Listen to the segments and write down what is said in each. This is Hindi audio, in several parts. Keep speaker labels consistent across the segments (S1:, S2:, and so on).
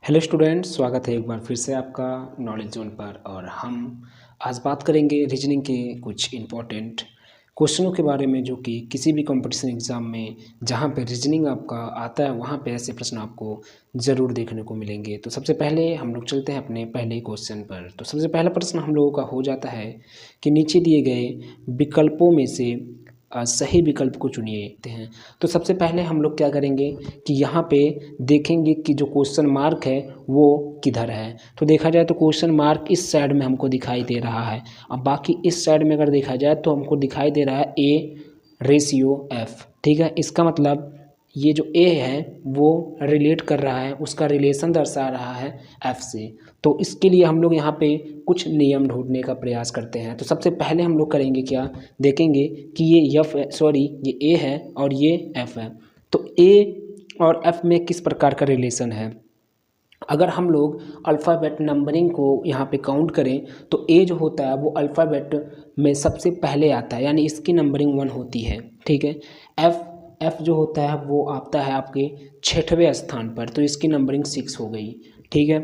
S1: हेलो स्टूडेंट्स, स्वागत है एक बार फिर से आपका नॉलेज जोन पर। और हम आज बात करेंगे रीजनिंग के कुछ इम्पोर्टेंट क्वेश्चनों के बारे में, जो कि किसी भी कंपटीशन एग्ज़ाम में जहां पे रीजनिंग आपका आता है वहां पे ऐसे प्रश्न आपको ज़रूर देखने को मिलेंगे। तो सबसे पहले हम लोग चलते हैं अपने पहले क्वेश्चन पर। तो सबसे पहला प्रश्न हम लोगों का हो जाता है कि नीचे दिए गए विकल्पों में से सही विकल्प को चुनिए हैं। तो सबसे पहले हम लोग क्या करेंगे कि यहाँ पे देखेंगे कि जो क्वेश्चन मार्क है वो किधर है। तो देखा जाए तो क्वेश्चन मार्क इस साइड में हमको दिखाई दे रहा है। अब बाकी इस साइड में अगर देखा जाए तो हमको दिखाई दे रहा है ए रेशियो एफ। ठीक है, इसका मतलब ये जो ए है वो रिलेट कर रहा है, उसका रिलेशन दर्शा रहा है एफ से। तो इसके लिए हम लोग यहाँ पे कुछ नियम ढूंढने का प्रयास करते हैं। तो सबसे पहले हम लोग करेंगे क्या, देखेंगे कि ये एफ है, ये ए है और ये एफ है। तो ए और एफ में किस प्रकार का रिलेशन है। अगर हम लोग अल्फ़ाबेट नंबरिंग को यहाँ पे काउंट करें तो ए जो होता है वो अल्फ़ाबेट में सबसे पहले आता है, यानी इसकी नंबरिंग 1 होती है। ठीक है, एफ जो होता है वो आता है आपके 6वें स्थान पर, तो इसकी नंबरिंग 6 हो गई। ठीक है,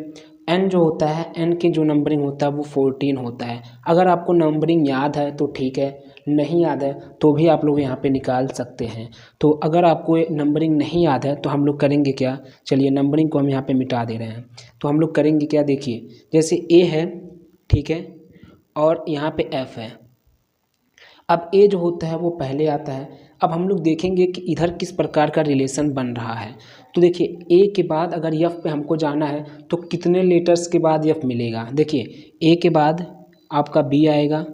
S1: एन जो होता है, एन की जो नंबरिंग होता है वो 14 होता है। अगर आपको नंबरिंग याद है तो ठीक है, नहीं याद है तो भी आप लोग यहाँ पे निकाल सकते हैं। तो अगर आपको नंबरिंग नहीं याद है तो हम लोग करेंगे क्या, चलिए नंबरिंग को हम यहाँ पे मिटा दे रहे हैं। तो हम लोग करेंगे क्या, देखिए जैसे ए है, ठीक है, और यहाँ पे एफ है। अब ए जो होता है वो पहले आता है। अब हम लोग देखेंगे कि इधर किस प्रकार का रिलेशन बन रहा है। तो देखिए ए के बाद अगर एफ पे हमको जाना है तो कितने लेटर्स के बाद एफ मिलेगा। देखिए ए के बाद आपका बी आएगा,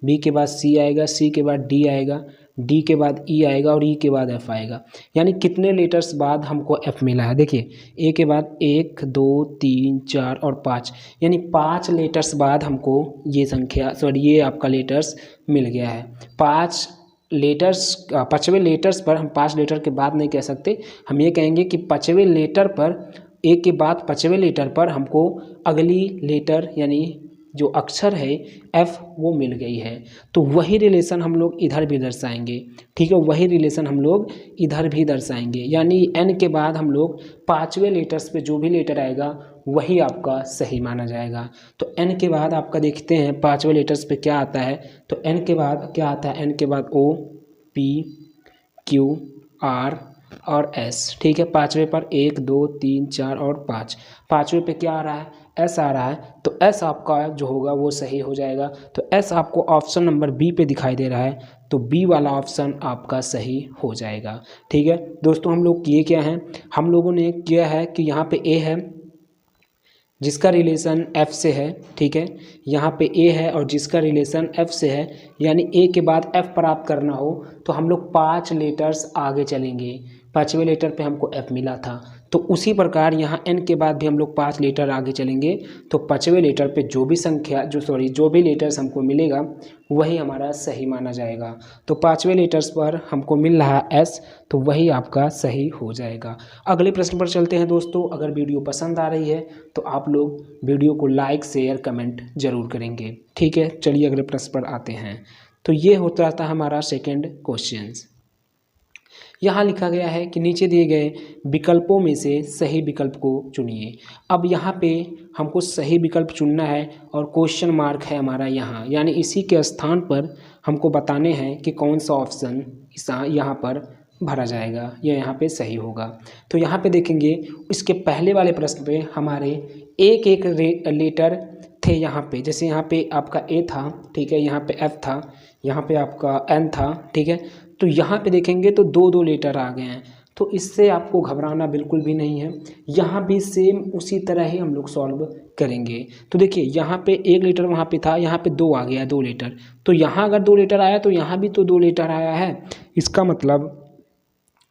S1: बी के बाद सी आएगा, सी के बाद डी आएगा, डी के बाद ई आएगा और ई के बाद एफ आएगा। यानी कितने लेटर्स बाद हमको एफ मिला है। देखिए ए के बाद 1 2 3 4 और 5, यानी 5 लेटर्स बाद हमको ये संख्या ये आपका लेटर्स मिल गया है। 5 लेटर्स, 5वें लेटर्स पर हम 5 लेटर के बाद नहीं कह सकते, हम ये कहेंगे कि 5वें लेटर पर, ए के बाद 5वें लेटर पर हमको अगली लेटर यानी जो अक्षर है एफ वो मिल गई है। तो वही रिलेशन हम लोग इधर भी दर्शाएंगे। ठीक है, वही रिलेशन हम लोग इधर भी दर्शाएंगे, यानी एन के बाद हम लोग 5वें लेटर्स पे जो भी लेटर आएगा वही आपका सही माना जाएगा। तो एन के बाद आपका देखते हैं 5वें लेटर्स पे क्या आता है। तो एन के बाद क्या आता है, एन के बाद ओ पी क्यू आर और एस। ठीक है, 5वें पर 1 2 3 4 और 5, 5वें पे क्या आ रहा है, एस आ रहा है। तो एस आपका जो होगा वो सही हो जाएगा। तो एस आपको ऑप्शन नंबर बी पे दिखाई दे रहा है, तो बी वाला ऑप्शन आपका सही हो जाएगा। ठीक है दोस्तों, हम लोग किए क्या हैं, हम लोगों ने किया है कि यहाँ पे ए है जिसका रिलेशन एफ से है। ठीक है, यहाँ पे ए है और जिसका रिलेशन एफ से है, यानी ए के बाद एफ प्राप्त करना हो तो हम लोग 5 लेटर्स आगे चलेंगे। 5वें लेटर पे हमको एफ मिला था, तो उसी प्रकार यहाँ एन के बाद भी हम लोग 5 लेटर आगे चलेंगे। तो 5वें लेटर पे जो भी संख्या जो भी लेटर्स हमको मिलेगा वही हमारा सही माना जाएगा। तो 5वें लेटर्स पर हमको मिल रहा है एस, तो वही आपका सही हो जाएगा। अगले प्रश्न पर चलते हैं दोस्तों। अगर वीडियो पसंद आ रही है तो आप लोग वीडियो को लाइक शेयर कमेंट जरूर करेंगे। ठीक है, चलिए अगले प्रश्न पर आते हैं। तो ये होता था हमारा सेकेंड क्वेश्चन। यहाँ लिखा गया है कि नीचे दिए गए विकल्पों में से सही विकल्प को चुनिए। अब यहाँ पे हमको सही विकल्प चुनना है और क्वेश्चन मार्क है हमारा यहाँ, यानी इसी के स्थान पर हमको बताने हैं कि कौन सा ऑप्शन यहाँ पर भरा जाएगा या यहाँ पे सही होगा। तो यहाँ पे देखेंगे इसके पहले वाले प्रश्न पे हमारे एक एक लेटर थे यहाँ पे। जैसे यहाँ पे आपका ए था, ठीक है, यहाँ पे एफ था, यहाँ पे आपका एन था। ठीक है, तो यहाँ पे देखेंगे तो 2 लेटर आ गए हैं। तो इससे आपको घबराना बिल्कुल भी नहीं है, यहाँ भी सेम उसी तरह ही हम लोग सॉल्व करेंगे। तो देखिए यहाँ पे 1 लेटर वहाँ पे था, यहाँ पे 2 आ गया, 2 लेटर। तो यहाँ अगर 2 लेटर आया तो यहाँ भी तो 2 लेटर आया है। इसका मतलब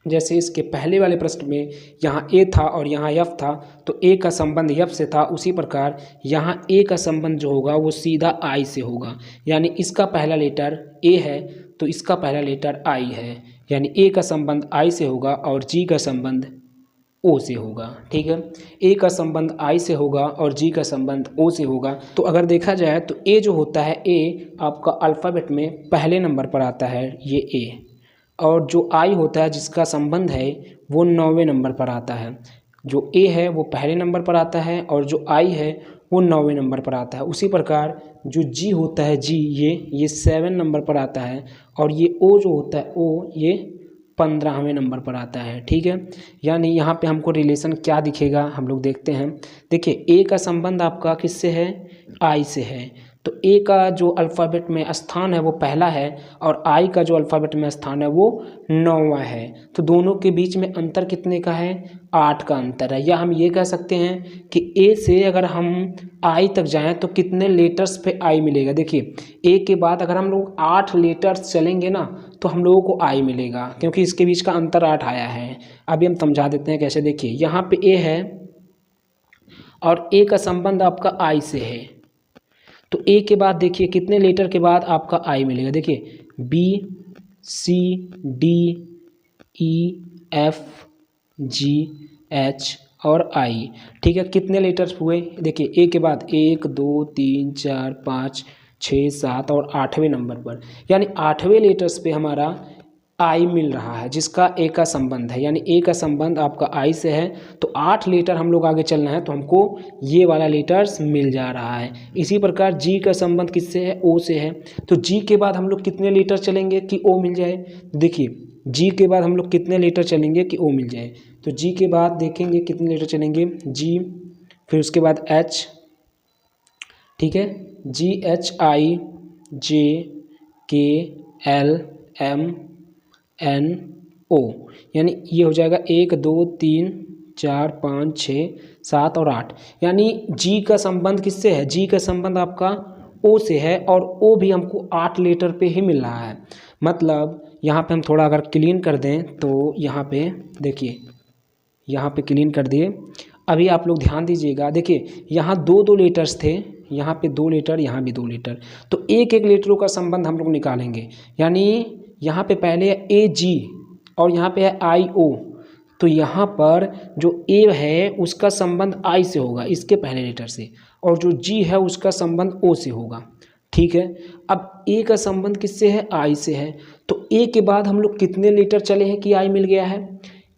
S1: जैसे इसके पहले वाले प्रश्न में यहाँ ए था और यहाँ एफ था, तो ए का संबंध एफ से था, उसी प्रकार यहाँ ए का संबंध जो होगा वो सीधा आई से होगा। यानी इसका पहला लेटर ए है तो इसका पहला लेटर आई है, यानी ए का संबंध आई से होगा और जी का संबंध ओ से होगा। ठीक है, ए का संबंध आई से होगा और जी का संबंध ओ से होगा। तो अगर देखा जाए तो ए जो होता है, ए आपका अल्फ़ाबेट में पहले नंबर पर आता है ये ए, और जो आई होता है जिसका संबंध है वो 9वें नंबर पर आता है। जो ए है वो पहले नंबर पर आता है और जो आई है वो 9वें नंबर पर आता है। उसी प्रकार जो जी होता है, जी ये 7 नंबर पर आता है और ये ओ जो होता है ओ ये 15वें नंबर पर आता है। ठीक है, यानी यहाँ पे हमको रिलेशन क्या दिखेगा हम लोग देखते हैं। देखिए ए का संबंध आपका किससे है, आई से है, तो ए का जो अल्फ़ाबेट में स्थान है वो पहला है और आई का जो अल्फ़ाबेट में स्थान है वो 9वां है। तो दोनों के बीच में अंतर कितने का है, 8 का अंतर है। या हम ये कह सकते हैं कि ए से अगर हम आई तक जाएं तो कितने लेटर्स पे आई मिलेगा। देखिए ए के बाद अगर हम लोग 8 लेटर्स चलेंगे ना तो हम लोगों को आई मिलेगा, क्योंकि इसके बीच का अंतर 8 आया है। अभी हम समझा देते हैं कैसे। देखिए यहाँ पे ए है और ए का संबंध आपका आई से है, तो ए के बाद देखिए कितने लेटर के बाद आपका आई मिलेगा। देखिए B C D E F G H और आई। ठीक है, कितने लेटर्स हुए, देखिए ए के बाद 1 2 3 4 5 6 7 और 8वें नंबर पर, यानी 8वें लेटर्स पे हमारा आई मिल रहा है, जिसका ए का संबंध है। यानी ए का संबंध आपका आई से है, तो 8 लेटर हम लोग आगे चलना है तो हमको ये वाला लेटर्स मिल जा रहा है। इसी प्रकार जी का संबंध किससे है, ओ से है, तो जी के बाद हम लोग कितने लेटर चलेंगे कि ओ मिल जाए। देखिए जी के बाद हम लोग कितने लेटर चलेंगे कि ओ मिल जाए, तो जी के बाद देखेंगे कितने लेटर चलेंगे, जी फिर उसके बाद एच, ठीक है, जी एच आई जे के एल एम एन ओ, यानी ये हो जाएगा 1 2 3 4 5 6 7 और 8। यानी जी का संबंध किससे है, जी का संबंध आपका ओ से है और ओ भी हमको 8 लेटर पे ही मिल रहा है। मतलब यहाँ पे हम थोड़ा अगर क्लीन कर दें तो यहाँ पे देखिए, यहाँ पे क्लीन कर दिए। अभी आप लोग ध्यान दीजिएगा, देखिए यहाँ 2 लेटर्स थे, यहाँ पे 2 लेटर, यहाँ भी 2 लेटर, तो एक लेटरों का संबंध हम लोग निकालेंगे। यानी यहाँ पे पहले है ए जी और यहाँ पे है आई ओ, तो यहाँ पर जो ए है उसका संबंध आई से होगा, इसके पहले लेटर से, और जो जी है उसका संबंध ओ से होगा। ठीक है, अब ए का संबंध किससे है, आई से है, तो ए के बाद हम लोग कितने लेटर चले हैं कि आई मिल गया है।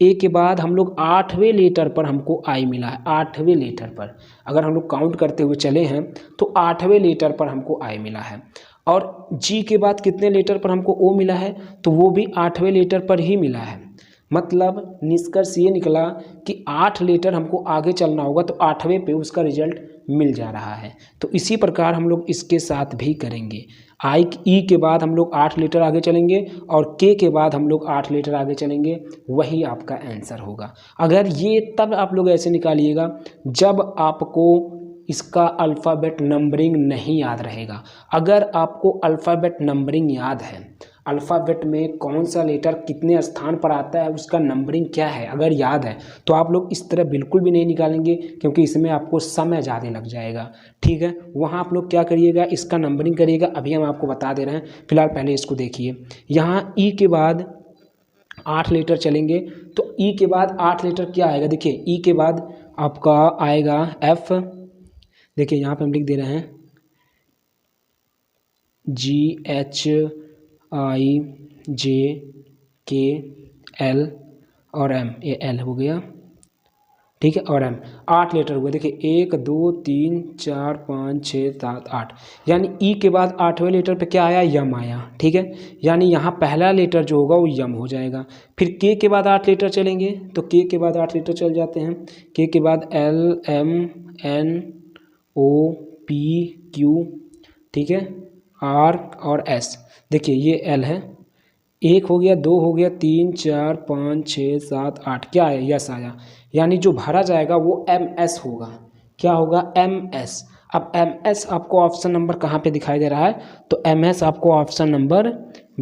S1: ए के बाद हम लोग 8वें लेटर पर हमको आई मिला है। 8वें लेटर पर अगर हम लोग काउंट करते हुए चले हैं तो 8वें लेटर पर हमको आई मिला है। और जी के बाद कितने लेटर पर हमको ओ मिला है, तो वो भी 8वें लेटर पर ही मिला है। मतलब निष्कर्ष ये निकला कि 8 लेटर हमको आगे चलना होगा, तो 8वें पे उसका रिजल्ट मिल जा रहा है। तो इसी प्रकार हम लोग इसके साथ भी करेंगे। आई ई के बाद हम लोग 8 लेटर आगे चलेंगे और के के बाद हम लोग 8 लेटर आगे चलेंगे, वही आपका आंसर होगा। अगर ये तब आप लोग ऐसे निकालिएगा जब आपको इसका अल्फ़ाबेट नंबरिंग नहीं याद रहेगा। अगर आपको अल्फ़ाबेट नंबरिंग याद है, अल्फ़ाबेट में कौन सा लेटर कितने स्थान पर आता है, उसका नंबरिंग क्या है, अगर याद है तो आप लोग इस तरह बिल्कुल भी नहीं निकालेंगे, क्योंकि इसमें आपको समय ज़्यादा लग जाएगा। ठीक है, वहाँ आप लोग क्या करिएगा, इसका नंबरिंग करिएगा। अभी हम आपको बता दे रहे हैं, फिलहाल पहले इसको देखिए। यहाँ ई के बाद 8 लेटर चलेंगे, तो ई के बाद 8 लेटर क्या आएगा, देखिए ई के बाद आपका आएगा एफ। देखिए यहाँ पे हम लिख दे रहे हैं जी एच आई जे के एल और एम, ये एल हो गया, ठीक है, और एम। 8 लेटर हुए, देखिए 1 2 3 4 5 6 7 8, यानी ई के बाद 8वें लेटर पे क्या आया, यम आया। ठीक है, यानी यहाँ पहला लेटर जो होगा वो यम हो जाएगा। फिर के के बाद 8 लेटर चलेंगे, तो के के बाद 8 लेटर चल जाते हैं। के के बाद L M N O P Q, ठीक है, आर और एस। देखिए ये एल है, 1 हो गया, 2 हो गया, 3 4 5 6 7 8, क्या आया, यस आया। यानी जो भरा जाएगा वो एम एस होगा। क्या होगा, एम एस। अब एम एस आपको ऑप्शन नंबर कहाँ पे दिखाई दे रहा है, तो एम एस आपको ऑप्शन नंबर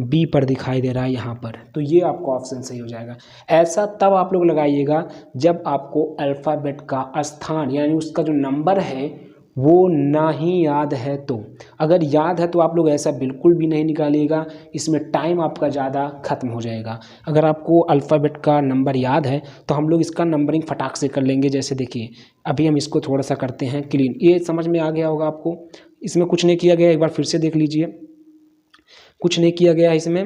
S1: बी पर दिखाई दे रहा है यहाँ पर, तो ये आपको ऑप्शन सही हो जाएगा। ऐसा तब आप लोग लगाइएगा जब आपको अल्फ़ाबेट का स्थान यानी उसका जो नंबर है वो ना ही याद है। तो अगर याद है तो आप लोग ऐसा बिल्कुल भी नहीं निकालिएगा, इसमें टाइम आपका ज़्यादा खत्म हो जाएगा। अगर आपको अल्फ़ाबेट का नंबर याद है तो हम लोग इसका नंबरिंग फटाक से कर लेंगे। जैसे देखिए अभी हम इसको थोड़ा सा करते हैं क्लीन, ये समझ में आ गया होगा आपको। इसमें कुछ नहीं किया गया, एक बार फिर से देख लीजिए, कुछ नहीं किया गया इसमें।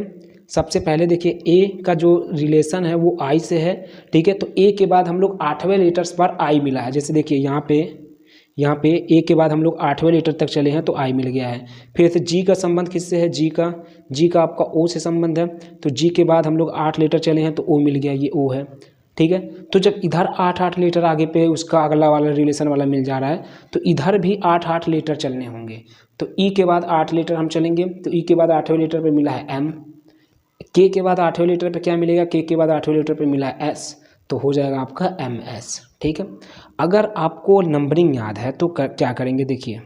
S1: सबसे पहले देखिए ए का जो रिलेशन है वो आई से है, ठीक है। तो ए के बाद हम लोग 8वें लेटर्स पर आई मिला है। जैसे देखिए यहाँ पे ए के बाद हम लोग 8वें लेटर तक चले हैं तो आई मिल गया है। फिर से जी का संबंध किससे है, जी का आपका ओ से संबंध है। तो जी के बाद हम लोग 8 लेटर चले हैं तो ओ मिल गया, ये ओ है, ठीक है। तो जब इधर 8 लेटर आगे पे उसका अगला वाला रिलेशन वाला मिल जा रहा है तो इधर भी 8 लेटर चलने होंगे। तो ई के बाद 8 लेटर हम चलेंगे, तो ई के बाद 8वें लेटर पे मिला है एम, के के बाद 8वें लेटर पे क्या मिलेगा, के के बाद 8वें लेटर पे मिला है एस, तो हो जाएगा आपका एम एस, ठीक है। अगर आपको नंबरिंग याद है तो क्या करेंगे, देखिए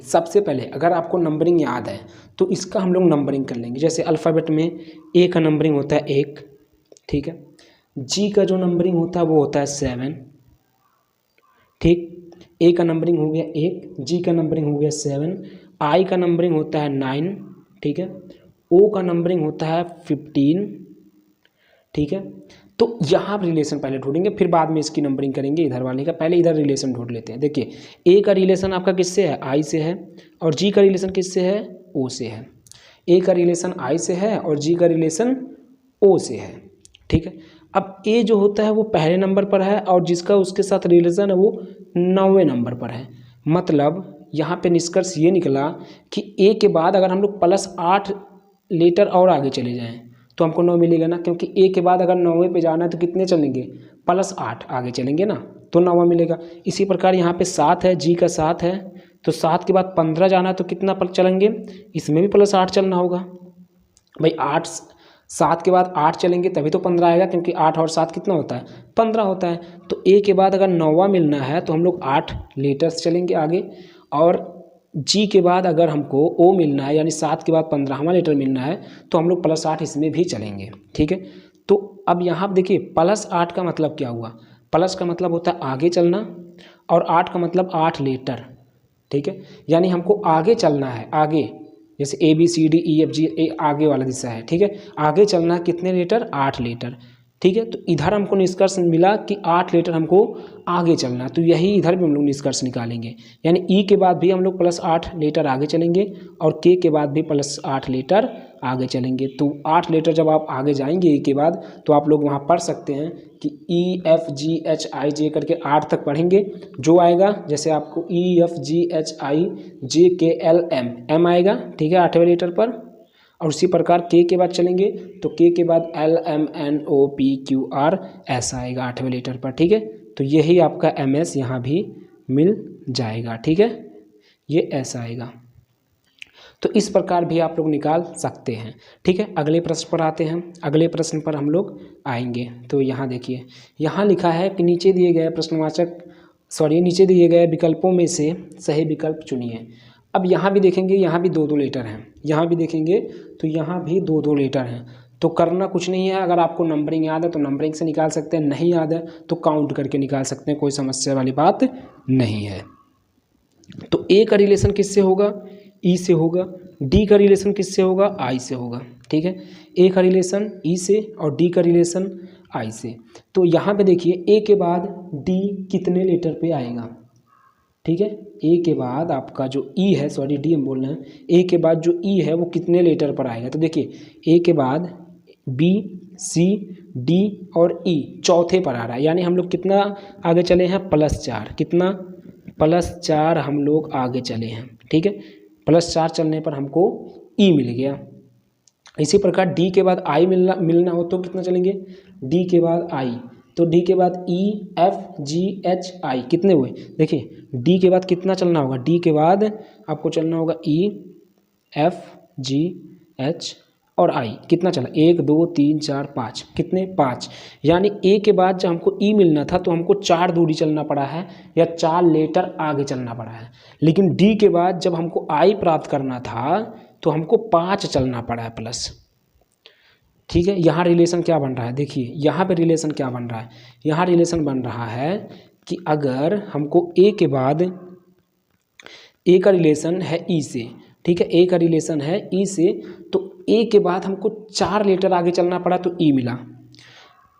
S1: सबसे पहले अगर आपको नंबरिंग याद है तो इसका हम लोग नंबरिंग कर लेंगे। जैसे अल्फ़ाबेट में ए का नंबरिंग होता है 1, ठीक है। जी का जो नंबरिंग होता है वो होता है 7, ठीक। ए का नंबरिंग हो गया 1, जी का नंबरिंग हो गया 7, आई का नंबरिंग होता है 9, ठीक है। ओ का नंबरिंग होता है 15, ठीक है। तो यहाँ रिलेशन पहले ढूंढेंगे, फिर बाद में इसकी नंबरिंग करेंगे इधर वाले का। पहले इधर रिलेशन ढूंढ लेते हैं। देखिए ए का रिलेशन आपका किससे है, आई से है, और जी का रिलेशन किससे है, ओ से है। ए का रिलेशन आई से है और जी का रिलेशन ओ से है, ठीक है। अब ए जो होता है वो पहले नंबर पर है और जिसका उसके साथ रिलेशन है वो 9वें नंबर पर है। मतलब यहाँ पे निष्कर्ष ये निकला कि ए के बाद अगर हम लोग +8 लेटर और आगे चले जाएं तो हमको 9 मिलेगा ना, क्योंकि ए के बाद अगर 9वें पे जाना है तो कितने चलेंगे, +8 आगे चलेंगे ना, तो 9वां मिलेगा। इसी प्रकार यहाँ पे 7 है, जी का 7 है, तो 7 के बाद 15 जाना है तो कितना पर चलेंगे, इसमें भी +8 चलना होगा भाई। 7 के बाद 8 चलेंगे तभी तो 15 आएगा, क्योंकि 8 और 7 कितना होता है, 15 होता है। तो ए के बाद अगर 9वां मिलना है तो हम लोग 8 लेटर्स चलेंगे आगे, और जी के बाद अगर हमको ओ मिलना है यानी 7 के बाद 15वां लेटर मिलना है तो हम लोग +8 इसमें भी चलेंगे, ठीक है। तो अब यहाँ देखिए +8 का मतलब क्या हुआ, प्लस का मतलब होता है आगे चलना, और 8 का मतलब 8 लेटर, ठीक है। यानी हमको आगे चलना है, आगे जैसे ABCDEFG आगे वाला दिशा है, ठीक है। आगे चलना है कितने लेटर, 8 लेटर, ठीक है। तो इधर हमको निष्कर्ष मिला कि 8 लेटर हमको आगे चलना, तो यही इधर भी हम लोग निष्कर्ष निकालेंगे। यानी ई के बाद भी हम लोग +8 लेटर आगे चलेंगे और के बाद भी +8 लेटर आगे चलेंगे। तो 8 लेटर जब आप आगे जाएंगे ई के बाद तो आप लोग वहाँ पढ़ सकते हैं कि EFGHIJ करके 8 तक पढ़ेंगे, जो आएगा जैसे आपको EFGHIJKLM M आएगा, ठीक है, 8वें लेटर पर। और उसी प्रकार के बाद चलेंगे तो के बाद LMNOPQR ऐसा आएगा 8वें लेटर पर, ठीक है। तो यही आपका MS यहाँ भी मिल जाएगा, ठीक है, ये ऐसा आएगा। तो इस प्रकार भी आप लोग निकाल सकते हैं, ठीक है। अगले प्रश्न पर आते हैं, अगले प्रश्न पर हम लोग आएंगे। तो यहाँ देखिए, यहाँ लिखा है कि नीचे दिए गए विकल्पों में से सही विकल्प चुनिए। अब यहाँ भी देखेंगे, यहाँ भी 2-2 लेटर हैं, यहाँ भी देखेंगे तो यहाँ भी 2-2 लेटर हैं। तो करना कुछ नहीं है, अगर आपको नंबरिंग याद है तो नंबरिंग से निकाल सकते हैं, नहीं याद है तो काउंट करके निकाल सकते हैं, कोई समस्या वाली बात नहीं है। तो ए का रिलेशन किससे होगा, ई से होगा। डी का रिलेशन किससे होगा, आई से होगा, ठीक है। ए का रिलेशन ई से और डी का रिलेशन आई से। तो यहाँ पे देखिए ए के बाद डी कितने लेटर पे आएगा, ठीक है। ए के बाद आपका जो ई है, सॉरी डी हम बोल रहे हैं, ए के बाद जो ई है वो कितने लेटर पर आएगा। तो देखिए ए के बाद बी, सी, डी और ई चौथे पर आ रहा है, यानी हम लोग कितना आगे चले हैं, +4, कितना, +4 हम लोग आगे चले हैं, ठीक है। +4 चलने पर हमको ई मिल गया। इसी प्रकार डी के बाद आई मिलना हो तो कितना चलेंगे, डी के बाद आई, तो डी के बाद EFGHI कितने हुए, देखिए डी के बाद कितना चलना होगा, डी के बाद आपको चलना होगा EFGH और आई, कितना चला, 1 2 3 4 5, कितने, 5। यानी ए के बाद जब हमको ई मिलना था तो हमको 4 दूरी चलना पड़ा है या 4 लेटर आगे चलना पड़ा है। लेकिन डी के बाद जब हमको आई प्राप्त करना था तो हमको 5 चलना पड़ा है प्लस, ठीक है। यहाँ रिलेशन क्या बन रहा है, देखिए यहाँ पे रिलेशन क्या बन रहा है, यहाँ रिलेशन बन रहा है कि अगर हमको ए के बाद, ए का रिलेशन है ई से, ठीक है, ए का रिलेशन है ई से, तो ए के बाद हमको 4 लेटर आगे चलना पड़ा तो ई मिला।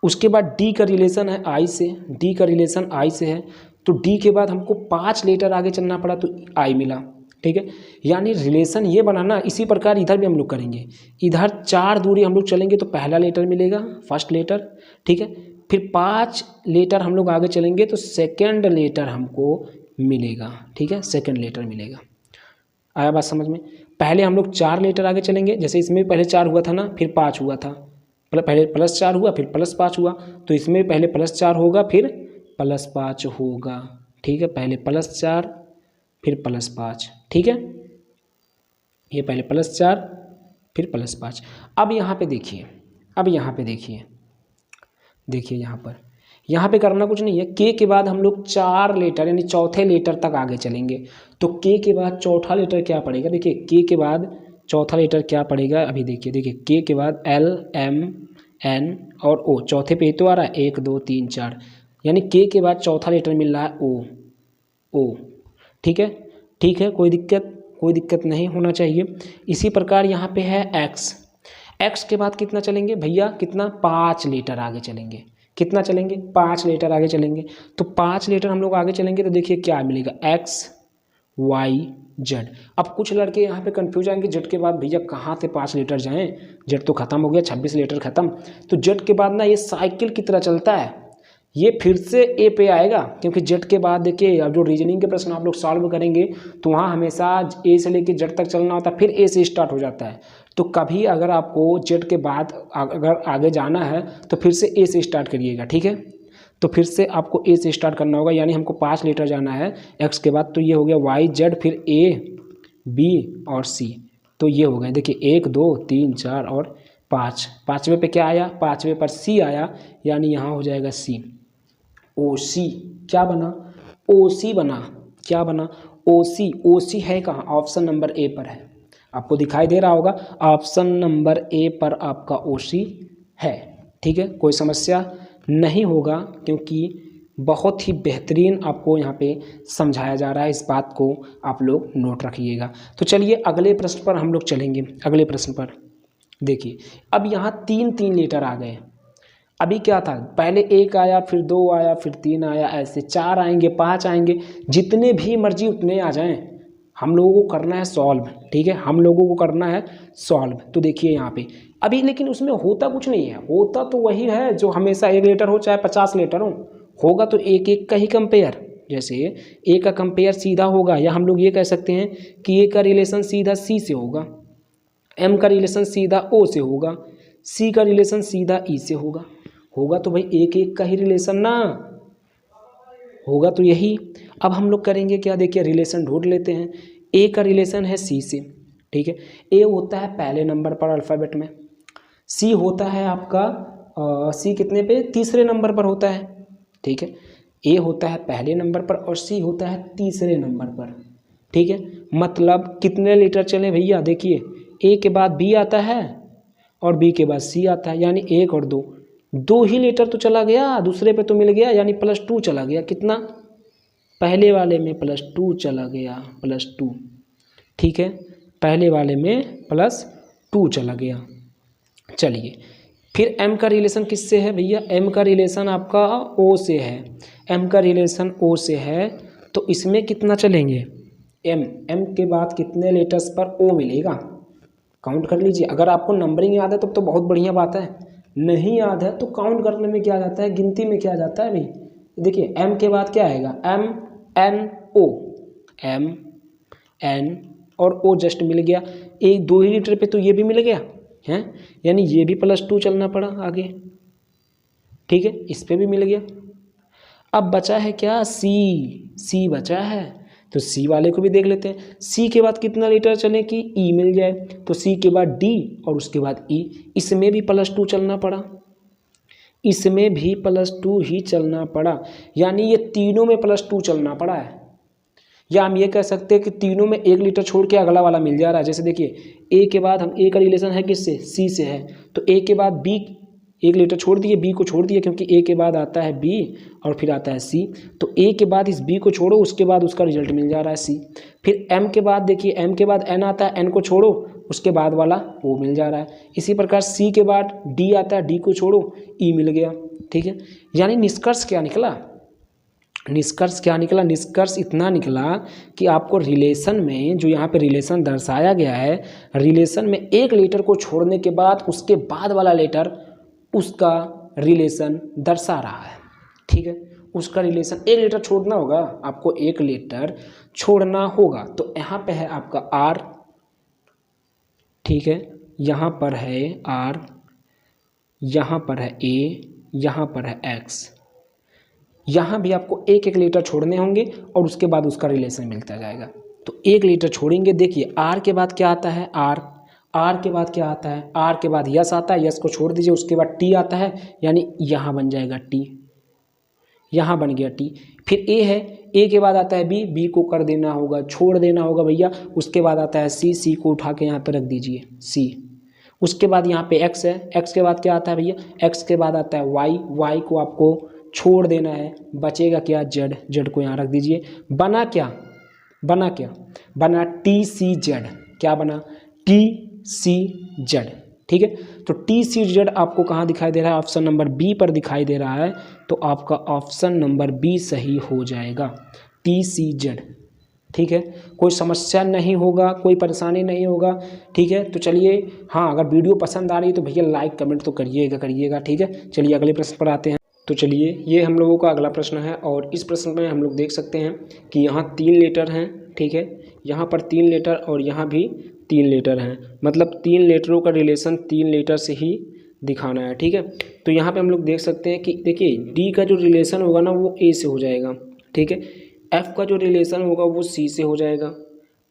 S1: उसके बाद डी का रिलेशन है आई से, डी का रिलेशन आई से है, तो डी के बाद हमको 5 लेटर आगे चलना पड़ा तो आई मिला। ठीक है। यानी रिलेशन ये बनाना, इसी प्रकार इधर भी हम लोग करेंगे। इधर 4 दूरी हम लोग चलेंगे तो पहला लेटर मिलेगा, फर्स्ट लेटर, ठीक है। फिर 5 लेटर हम लोग आगे चलेंगे तो सेकेंड लेटर हमको मिलेगा, ठीक है, सेकेंड लेटर मिलेगा। आया बात समझ में? पहले हम लोग 4 लेटर आगे चलेंगे, जैसे इसमें पहले 4 हुआ था ना, फिर 5 हुआ था, पहले +4 हुआ फिर +5 हुआ, तो इसमें पहले +4 होगा फिर +5 होगा, ठीक है। पहले +4 फिर +5, ठीक है। ये पहले +4 फिर +5। अब यहाँ पे देखिए, अब यहाँ पे देखिए, देखिए यहाँ पे करना कुछ नहीं है। के के बाद हम लोग 4 लेटर यानी चौथे लेटर तक आगे चलेंगे, तो के के बाद चौथा लेटर क्या पड़ेगा? देखिए के के बाद चौथा लेटर क्या पड़ेगा, अभी देखिए के के बाद L M N और O, चौथे पे तो आ रहा है 1 2 3 4, यानी के बाद चौथा लेटर मिल रहा है O, ठीक है, ठीक है, कोई दिक्कत नहीं होना चाहिए। इसी प्रकार यहाँ पे है एक्स के बाद कितना चलेंगे भैया, कितना 5 लेटर आगे चलेंगे, कितना चलेंगे 5 लेटर आगे चलेंगे। तो 5 लेटर हम लोग आगे चलेंगे तो देखिए क्या मिलेगा, X Y Z। अब कुछ लड़के यहाँ पे कंफ्यूज आएंगे, जेड के बाद भैया कहाँ से 5 लेटर जाएं, जेड तो खत्म हो गया, 26 लेटर खत्म। तो जेड के बाद ना ये साइकिल की तरह चलता है, ये फिर से ए पे आएगा, क्योंकि जेड के बाद देखिए अब जो रीजनिंग के प्रश्न आप लोग सॉल्व करेंगे तो वहाँ हमेशा ए से लेके जेड तक चलना होता है, फिर ए से स्टार्ट हो जाता है। तो कभी अगर आपको जेड के बाद अगर आगे जाना है तो फिर से ए से स्टार्ट करिएगा, ठीक है। तो फिर से आपको ए से स्टार्ट करना होगा, यानी हमको 5 लेटर जाना है एक्स के बाद, तो ये हो गया वाई जेड, फिर ए बी और सी, तो ये हो गए देखिए 1 2 3 4 और 5। 5वें पे क्या आया, 5वें पर सी आया, यानी यहाँ हो जाएगा सी। ओ सी क्या बना, ओ सी बना, क्या बना ओ सी। ओ सी है कहाँ, ऑप्शन नंबर ए पर है, आपको दिखाई दे रहा होगा ऑप्शन नंबर ए पर आपका ओ सी है, ठीक है। कोई समस्या नहीं होगा, क्योंकि बहुत ही बेहतरीन आपको यहाँ पे समझाया जा रहा है, इस बात को आप लोग नोट रखिएगा। तो चलिए अगले प्रश्न पर हम लोग चलेंगे। अगले प्रश्न पर देखिए, अब यहाँ 3 लेटर आ गए। अभी क्या था, पहले 1 आया, फिर 2 आया, फिर 3 आया, ऐसे 4 आएंगे, 5 आएंगे, जितने भी मर्जी उतने आ जाएं, हम लोगों को करना है सॉल्व, ठीक है, हम लोगों को करना है सॉल्व। तो देखिए यहाँ पे अभी, लेकिन उसमें होता कुछ नहीं है, होता तो वही है जो हमेशा 1 लेटर हो चाहे 50 लेटर होगा तो एक का ही कंपेयर। जैसे ए का कंपेयर सीधा होगा, या हम लोग ये कह सकते हैं कि ए का रिलेशन सीधा सी से होगा, एम का रिलेशन सीधा ओ से होगा, सी का रिलेशन सीधा ई से होगा तो भाई एक का ही रिलेशन ना होगा, तो यही। अब हम लोग करेंगे क्या, देखिए रिलेशन ढूंढ लेते हैं। ए का रिलेशन है सी से, ठीक है। ए होता है पहले नंबर पर अल्फ़ाबेट में, सी होता है आपका सी कितने पे, तीसरे नंबर पर होता है, ठीक है। ए होता है पहले नंबर पर और सी होता है तीसरे नंबर पर, ठीक है। मतलब कितने लेटर चले भैया, देखिए ए के बाद बी आता है और बी के बाद सी आता है, यानी 1 और 2 ही लेटर तो चला गया, दूसरे पे तो मिल गया, यानी +2 चला गया। कितना, पहले वाले में +2 चला गया, +2, ठीक है, पहले वाले में +2 चला गया। चलिए फिर m का रिलेशन किससे है भैया, m का रिलेशन आपका o से है, m का रिलेशन o से है, तो इसमें कितना चलेंगे, m के बाद कितने लेटर्स पर o मिलेगा, काउंट कर लीजिए। अगर आपको नंबरिंग याद है तब तो बहुत बढ़िया बात है, नहीं याद है तो काउंट करने में क्या जाता है, गिनती में क्या जाता है भाई। देखिए m के बाद क्या आएगा, m n और o जस्ट मिल गया, 2 ही लीटर पे तो ये भी मिल गया है, यानी ये भी +2 चलना पड़ा आगे, ठीक है, इस पे भी मिल गया। अब बचा है क्या, सी बचा है, तो सी वाले को भी देख लेते हैं। सी के बाद कितना लीटर चले कि ई मिल जाए, तो सी के बाद डी और उसके बाद ई, इसमें भी +2 चलना पड़ा, इसमें भी +2 ही चलना पड़ा, यानी ये तीनों में +2 चलना पड़ा है। या हम ये कह सकते हैं कि तीनों में 1 लीटर छोड़ के अगला वाला मिल जा रहा है। जैसे देखिए ए के बाद हम ए का रिलेशन है किससे, सी से है, तो ए के बाद बी 1 लीटर छोड़ दिए, बी को छोड़ दिए, क्योंकि ए के बाद आता है बी और फिर आता है सी, तो ए के बाद इस बी को छोड़ो, उसके बाद उसका रिजल्ट मिल जा रहा है सी। फिर एम के बाद देखिए, एम के बाद एन आता है, एन को छोड़ो, उसके बाद वाला ओ मिल जा रहा है। इसी प्रकार सी के बाद डी आता है, डी को छोड़ो, ई मिल गया, ठीक है। यानी निष्कर्ष क्या निकला, निष्कर्ष क्या निकला? निष्कर्ष इतना निकला कि आपको रिलेशन में, जो यहाँ पे रिलेशन दर्शाया गया है, रिलेशन में एक लेटर को छोड़ने के बाद उसके बाद वाला लेटर उसका रिलेशन दर्शा रहा है। ठीक है, उसका रिलेशन, एक लेटर छोड़ना होगा आपको, एक लेटर छोड़ना होगा। तो यहाँ पे है आपका आर, ठीक है, यहाँ पर है आर, यहाँ पर है ए, यहाँ पर है एक्स। यहाँ भी आपको एक एक लेटर छोड़ने होंगे और उसके बाद उसका रिलेशन मिलता जाएगा। तो एक लेटर छोड़ेंगे, देखिए आर के बाद क्या आता है? आर। आर के बाद क्या आता है? आर के बाद यस आता है, यस को छोड़ दीजिए, उसके बाद टी आता है, यानी यहाँ बन जाएगा टी, यहाँ बन गया टी। फिर ए है, ए के बाद आता है बी, बी को कर देना होगा, छोड़ देना होगा भैया। उसके बाद आता है सी, सी को उठा के यहाँ पर रख दीजिए, सी। उसके बाद यहाँ पे एक्स है, एक्स के बाद क्या आता है भैया? एक्स के बाद आता है वाई, वाई को आपको छोड़ देना है, बचेगा क्या? जेड, जेड को यहाँ रख दीजिए। बना क्या? बना क्या? बना टी सी जेड। क्या बना? T C Z. ठीक है, तो टी सी जेड आपको कहाँ दिखाई दे रहा है? ऑप्शन नंबर बी पर दिखाई दे रहा है। तो आपका ऑप्शन नंबर बी सही हो जाएगा, टी सी जेड। ठीक है, कोई समस्या नहीं होगा, कोई परेशानी नहीं होगा। ठीक है, तो चलिए, हाँ अगर वीडियो पसंद आ रही है तो भैया लाइक कमेंट तो करिएगा। ठीक है, चलिए अगले प्रश्न पर आते हैं। तो चलिए, ये हम लोगों का अगला प्रश्न है और इस प्रश्न में हम लोग देख सकते हैं कि यहाँ 3 लेटर हैं। ठीक है, यहाँ पर 3 लेटर और यहाँ भी 3 लेटर हैं, मतलब 3 लेटरों का रिलेशन 3 लेटर से ही दिखाना है। ठीक है, तो यहाँ पे हम लोग देख सकते हैं कि देखिए डी का जो रिलेशन होगा ना वो ए से हो जाएगा। ठीक है, एफ का जो रिलेशन होगा वो सी से हो जाएगा,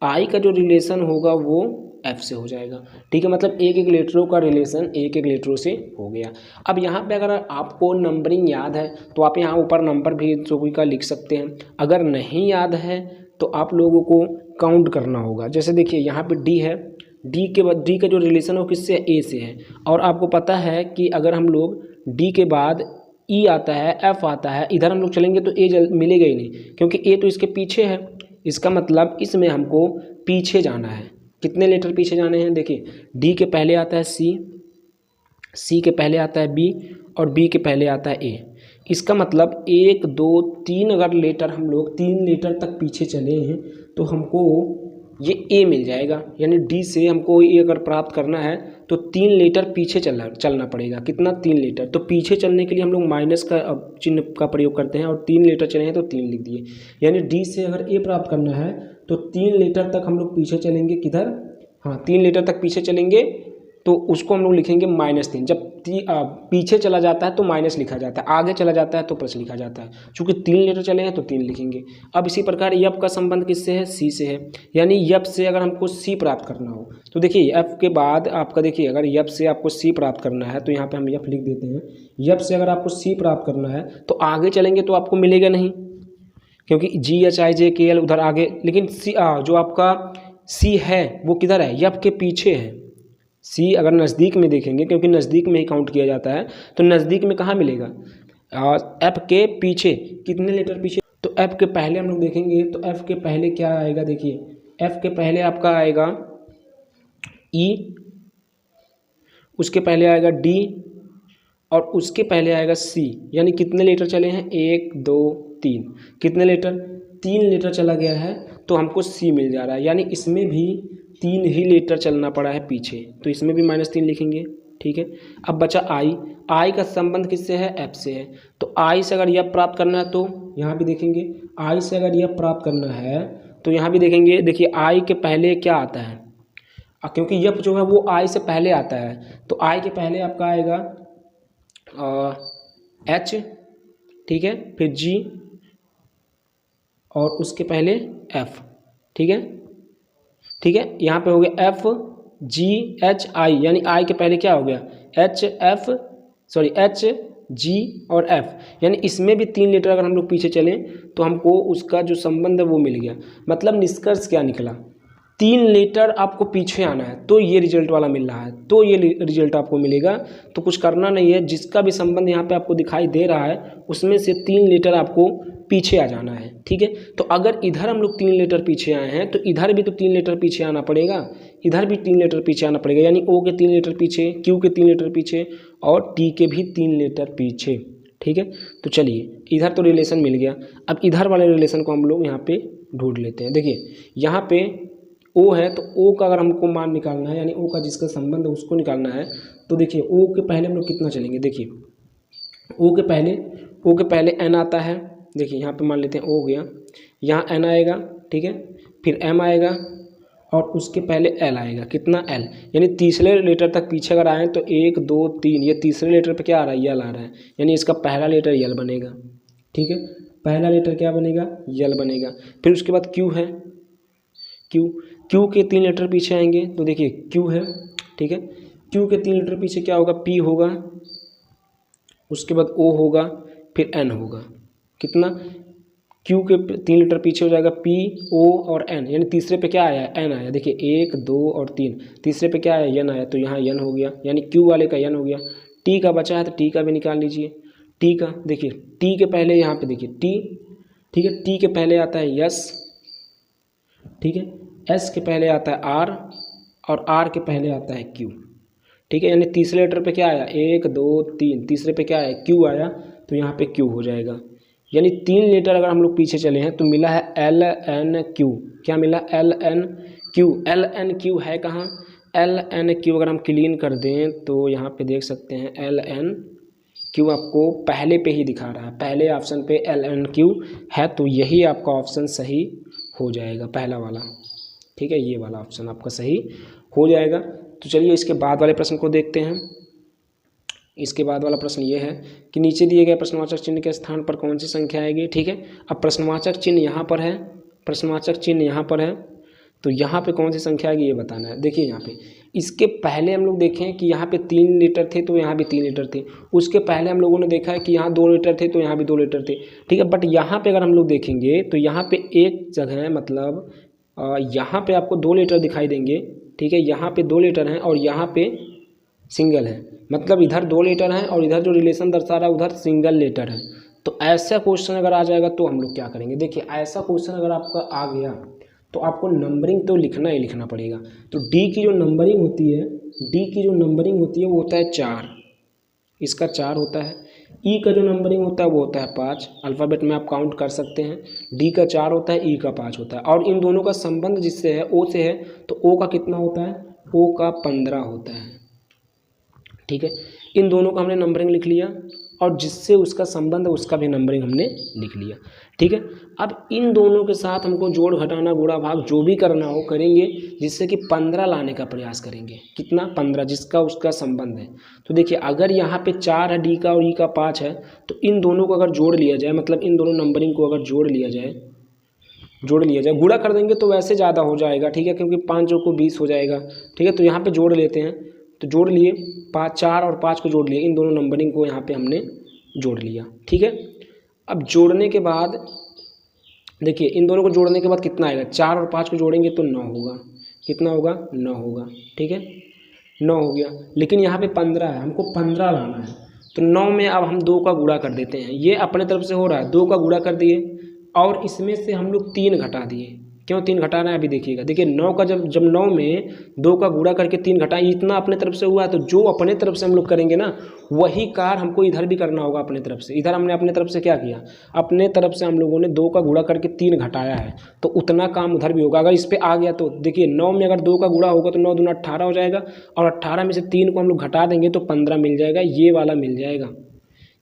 S1: आई का जो रिलेशन होगा वो एफ से हो जाएगा। ठीक है, मतलब एक एक लेटरों का रिलेशन एक एक लेटरों से हो गया। अब यहाँ पे अगर आपको नंबरिंग याद है तो आप यहाँ ऊपर नंबर भी सभी का लिख सकते हैं। अगर नहीं याद है तो आप लोगों को काउंट करना होगा। जैसे देखिए यहाँ पे डी है, डी के बाद डी का जो रिलेशन हो किससे? ए से है। और आपको पता है कि अगर हम लोग डी के बाद ई आता है, एफ आता है, इधर हम लोग चलेंगे तो ए मिलेगा ही नहीं, क्योंकि ए तो इसके पीछे है। इसका मतलब इसमें हमको पीछे जाना है। कितने लेटर पीछे जाने हैं? देखिए डी के पहले आता है सी, सी के पहले आता है बी और बी के पहले आता है ए। इसका मतलब 1 2 3 अगर लेटर हम लोग 3 लेटर तक पीछे चले हैं तो हमको ये ए मिल जाएगा। यानी डी से हमको ए अगर प्राप्त करना है तो 3 लेटर पीछे चलना पड़ेगा। कितना? 3 लेटर। तो पीछे चलने के लिए हम लोग माइनस का चिन्ह का प्रयोग करते हैं और 3 लेटर चले हैं तो 3 लिख दिए। यानी डी से अगर ए प्राप्त करना है तो 3 लेटर तक हम लोग पीछे चलेंगे। किधर? हाँ, 3 लेटर तक पीछे चलेंगे तो उसको हम लोग लिखेंगे -3। जब पीछे चला जाता है तो माइनस लिखा जाता है, आगे चला जाता है तो प्लस लिखा जाता है। चूँकि 3 लेटर चले हैं तो 3 लिखेंगे। अब इसी प्रकार यप का संबंध किससे है? सी से है। यानी यप से अगर हमको सी प्राप्त करना हो तो देखिए एफ के बाद आपका, देखिए अगर यप से आपको सी प्राप्त करना है तो यहाँ पर हम यप लिख देते हैं। यप से अगर आपको सी प्राप्त करना है तो आगे चलेंगे तो आपको मिलेगा नहीं, क्योंकि GHIJKL उधर आगे। लेकिन सी जो आपका सी है वो किधर है? यप के पीछे है। सी अगर नज़दीक में देखेंगे, क्योंकि नज़दीक में ही काउंट किया जाता है, तो नज़दीक में कहाँ मिलेगा? एफ के पीछे। कितने लेटर पीछे? तो एफ के पहले हम लोग देखेंगे तो एफ के पहले क्या आएगा? देखिए एफ के पहले आपका आएगा ई, उसके पहले आएगा डी और उसके पहले आएगा सी। यानी कितने लेटर चले हैं? 1 2 3। कितने लेटर? 3 लेटर चला गया है तो हमको सी मिल जा रहा है। यानी इसमें भी 3 ही लेटर चलना पड़ा है पीछे, तो इसमें भी -3 लिखेंगे। ठीक है, अब बचा आई। आई का संबंध किससे है? एफ से है। तो आई से अगर यह प्राप्त करना है तो यहाँ भी देखेंगे। आई से अगर यह प्राप्त करना है तो यहाँ भी देखेंगे। देखिए आई के पहले क्या आता है? क्योंकि यह जो है वो आई से पहले आता है, तो आई के पहले आपका आएगा एच। ठीक है, फिर जी और उसके पहले एफ। ठीक है, ठीक है, यहाँ पे हो गया एफ जी एच आई। यानी आई के पहले क्या हो गया? एच जी और एफ। यानी इसमें भी 3 लेटर अगर हम लोग पीछे चलें तो हमको उसका जो संबंध है वो मिल गया। मतलब निष्कर्ष क्या निकला? 3 लेटर आपको पीछे आना है तो ये रिजल्ट वाला मिल रहा है, तो ये रिजल्ट आपको मिलेगा। तो कुछ करना नहीं है, जिसका भी संबंध यहाँ पे आपको दिखाई दे रहा है उसमें से 3 लेटर आपको पीछे आ जाना है। ठीक है, तो अगर इधर हम लोग 3 लेटर पीछे आए हैं तो इधर भी तो 3 लेटर पीछे आना पड़ेगा, इधर भी 3 लेटर पीछे आना पड़ेगा। यानी ओ के 3 लेटर पीछे, क्यू के 3 लेटर पीछे और टी के भी 3 लेटर पीछे। ठीक है। तो चलिए इधर तो रिलेशन मिल गया, अब इधर वाले रिलेशन को हम लोग यहाँ पे ढूंढ लेते हैं। देखिए यहाँ पे ओ है, तो ओ का अगर हमको मान निकालना है, यानी ओ का जिसका संबंध है उसको निकालना है, तो देखिए ओ के पहले हम लोग कितना चलेंगे। देखिए ओ के पहले एन आता है। देखिए यहाँ पे मान लेते हैं ओ हो गया, यहाँ एन आएगा, ठीक है, फिर एम आएगा और उसके पहले एल आएगा। कितना? एल, यानी तीसरे लेटर तक पीछे अगर आए तो 1 2 3, ये तीसरे लेटर पे क्या आ रहा है? यल आ रहा है, यानी इसका पहला लेटर यल बनेगा, ठीक है। पहला लेटर क्या बनेगा? यल बनेगा। फिर उसके बाद क्यू है, क्यू के 3 लेटर पीछे आएंगे, तो देखिए क्यू है, ठीक है। क्यू के 3 लेटर पीछे क्या होगा? पी होगा, उसके बाद ओ होगा, फिर एन होगा। कितना? क्यू के 3 लेटर पीछे हो जाएगा पी, ओ और एन, यानी तीसरे पे क्या आया? एन आया। देखिए 1 2 और 3, तीसरे पे क्या आया? एन आया, तो यहाँ एन हो गया, यानी क्यू वाले का एन हो गया। टी का बचा है तो टी का भी निकाल लीजिए। टी का देखिए, टी के पहले यहाँ पे देखिए टी, ठीक है, टी के पहले आता है यस, ठीक है, एस के पहले आता है आर और आर के पहले आता है क्यू, ठीक है। यानी तीसरे लेटर पे क्या आया? 1 2 3, तीसरे पे क्या आया? क्यू आया, तो यहाँ पे क्यू हो जाएगा। यानी 3 लेटर अगर हम लोग पीछे चले हैं तो मिला है एल एन क्यू। क्या मिला? L N Q. L N Q है कहाँ? एल एन क्यू अगर हम क्लीन कर दें तो यहाँ पे देख सकते हैं एल एन क्यू आपको पहले पे ही दिखा रहा है, पहले ऑप्शन पे एल एन क्यू है, तो यही आपका ऑप्शन सही हो जाएगा, पहला वाला, ठीक है, ये वाला ऑप्शन आपका सही हो जाएगा। तो चलिए इसके बाद वाले प्रश्न को देखते हैं। इसके बाद वाला प्रश्न ये है कि नीचे दिए गए प्रश्नवाचक चिन्ह के स्थान पर कौन सी संख्या आएगी, ठीक है। अब प्रश्नवाचक चिन्ह यहाँ पर है, प्रश्नवाचक चिन्ह यहाँ पर है, तो यहाँ पे कौन सी संख्या आएगी ये बताना है। देखिए यहाँ पे इसके पहले हम लोग देखें कि यहाँ पे 3 लीटर थे तो यहाँ भी 3 लीटर थे, उसके पहले हम लोगों ने देखा है कि यहाँ 2 लीटर थे तो यहाँ भी 2 लीटर थे, ठीक है। बट यहाँ पे अगर हम लोग देखेंगे तो यहाँ पे एक जगह है, मतलब यहाँ पे आपको 2 लीटर दिखाई देंगे, ठीक है, यहाँ पे 2 लीटर हैं और यहाँ पे सिंगल है, मतलब इधर 2 लीटर हैं और इधर जो रिलेशन दर्शा रहा है उधर सिंगल लीटर है। तो ऐसा क्वेश्चन अगर आ जाएगा तो हम लोग क्या करेंगे? देखिए ऐसा क्वेश्चन अगर आपका आ गया तो आपको नंबरिंग तो लिखना ही लिखना पड़ेगा। तो डी की जो नंबरिंग होती है, डी की जो नंबरिंग होती है वो होता है 4, इसका 4 होता है। ई का जो नंबरिंग होता है वो होता है 5, अल्फ़ाबेट में आप काउंट कर सकते हैं। डी का 4 होता है, ई का 5 होता है, और इन दोनों का संबंध जिससे है ओ से है, तो ओ का कितना होता है? ओ का 15 होता है, ठीक है। इन दोनों का हमने नंबरिंग लिख लिया और जिससे उसका संबंध है उसका भी नंबरिंग हमने लिख लिया, ठीक है। अब इन दोनों के साथ हमको जोड़ घटाना गुणा भाग जो भी करना हो करेंगे, जिससे कि 15 लाने का प्रयास करेंगे। कितना? 15, जिसका उसका संबंध है। तो देखिए अगर यहाँ पे 4 है डी का और ई का 5 है, तो इन दोनों को अगर जोड़ लिया जाए, मतलब इन दोनों नंबरिंग को अगर जोड़ लिया जाए, गुणा कर देंगे तो वैसे ज़्यादा हो जाएगा, ठीक है, क्योंकि 5 को 20 हो जाएगा, ठीक है। तो यहाँ पे जोड़ लेते हैं, तो जोड़ लिए 4 और 5 को जोड़ लिए, इन दोनों नंबरिंग को यहाँ पे हमने जोड़ लिया, ठीक है। अब जोड़ने के बाद देखिए इन दोनों को जोड़ने के बाद कितना आएगा? 4 और 5 को जोड़ेंगे तो 9 होगा। कितना होगा? 9 होगा, ठीक है, 9 हो गया। लेकिन यहाँ पे 15 है, हमको 15 लाना है, तो 9 में अब हम 2 का गुणा कर देते हैं। ये अपने तरफ से हो रहा है, 2 का गुणा कर दिए और इसमें से हम लोग 3 घटा दिए। क्यों 3 घटाना है अभी देखिएगा। देखिए 9 का जब 9 में 2 का गुणा करके 3 घटाएं, इतना अपने तरफ से हुआ है, तो जो अपने तरफ से हम लोग करेंगे ना वही कार्य हमको इधर भी करना होगा अपने तरफ से। इधर हमने अपने तरफ से क्या किया? अपने तरफ से हम लोगों ने 2 का गुणा करके 3 घटाया है, तो उतना काम उधर भी होगा। अगर इस पर आ गया तो देखिए 9 में अगर 2 का गुणा होगा तो 9 दूना 18 हो जाएगा, और 18 में से 3 को हम लोग घटा देंगे तो 15 मिल जाएगा। ये वाला मिल जाएगा,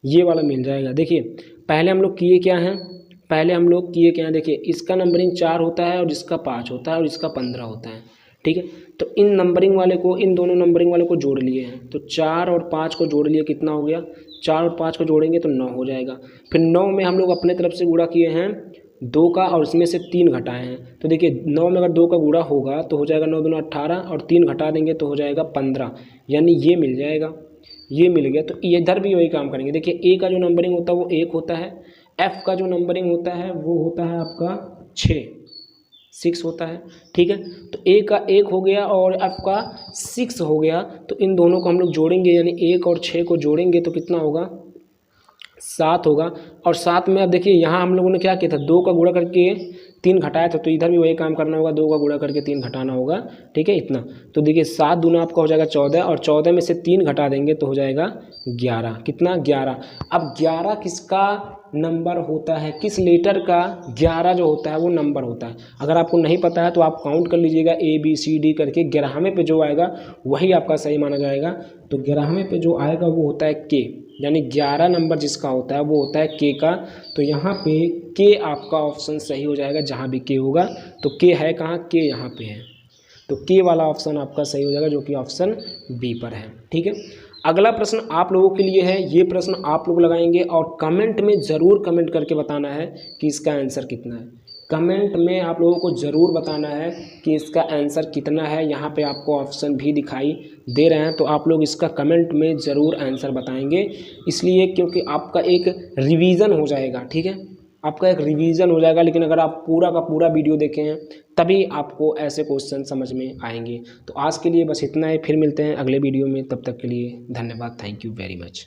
S1: ये वाला मिल जाएगा। देखिए पहले हम लोग किए क्या हैं, देखिए इसका नंबरिंग 4 होता है और इसका 5 होता है और इसका 15 होता है, ठीक है। तो इन नंबरिंग वाले को, इन दोनों नंबरिंग वाले को जोड़ लिए हैं, तो 4 और 5 को जोड़ लिए, कितना हो गया? 4 और 5 को जोड़ेंगे तो 9 हो जाएगा। फिर 9 में हम लोग अपने तरफ से गुणा किए हैं 2 का और इसमें से 3 घटाए हैं, तो देखिए 9 में अगर 2 का गुणा होगा तो हो जाएगा 9 दूना 18 और 3 घटा देंगे तो हो जाएगा 15, यानी ये मिल जाएगा, ये मिल गया। तो इधर भी वही काम करेंगे। देखिए ए का जो नंबरिंग होता है वो 1 होता है, एफ का जो नंबरिंग होता है वो होता है आपका 6 होता है, ठीक है। तो ए का 1 हो गया और एफ का 6 हो गया, तो इन दोनों को हम लोग जोड़ेंगे, यानी 1 और 6 को जोड़ेंगे तो कितना होगा? 7 होगा। और 7 में अब देखिए यहाँ हम लोगों ने क्या किया था, 2 का गुणा करके 3 घटाया था, तो इधर भी वही काम करना होगा, 2 का गुणा करके 3 घटाना होगा, ठीक है इतना। तो देखिए 7 दूना आपका हो जाएगा 14, और 14 में से 3 घटा देंगे तो हो जाएगा 11। कितना, 11। अब 11 किसका नंबर होता है, किस लेटर का 11 जो होता है वो नंबर होता है। अगर आपको नहीं पता है तो आप काउंट कर लीजिएगा ABCD करके, 11वें पे जो आएगा वही आपका सही माना जाएगा। तो 11वें पे जो आएगा वो होता है K, यानी 11 नंबर जिसका होता है वो होता है K का। तो यहाँ पे K आपका ऑप्शन सही हो जाएगा, जहाँ भी K होगा। तो K है कहाँ, K यहाँ पे है, तो K वाला ऑप्शन आपका सही हो जाएगा, जो कि ऑप्शन B पर है, ठीक है। अगला प्रश्न आप लोगों के लिए है, ये प्रश्न आप लोग लगाएंगे और कमेंट में ज़रूर कमेंट करके बताना है कि इसका आंसर कितना है। कमेंट में आप लोगों को ज़रूर बताना है कि इसका आंसर कितना है। यहाँ पे आपको ऑप्शन भी दिखाई दे रहे हैं, तो आप लोग इसका कमेंट में ज़रूर आंसर बताएंगे, इसलिए क्योंकि आपका एक रिवीजन हो जाएगा, ठीक है, आपका एक रिवीजन हो जाएगा। लेकिन अगर आप पूरा का पूरा वीडियो देखें हैं तभी आपको ऐसे क्वेश्चन समझ में आएंगे। तो आज के लिए बस इतना है, फिर मिलते हैं अगले वीडियो में, तब तक के लिए धन्यवाद, थैंक यू वेरी मच।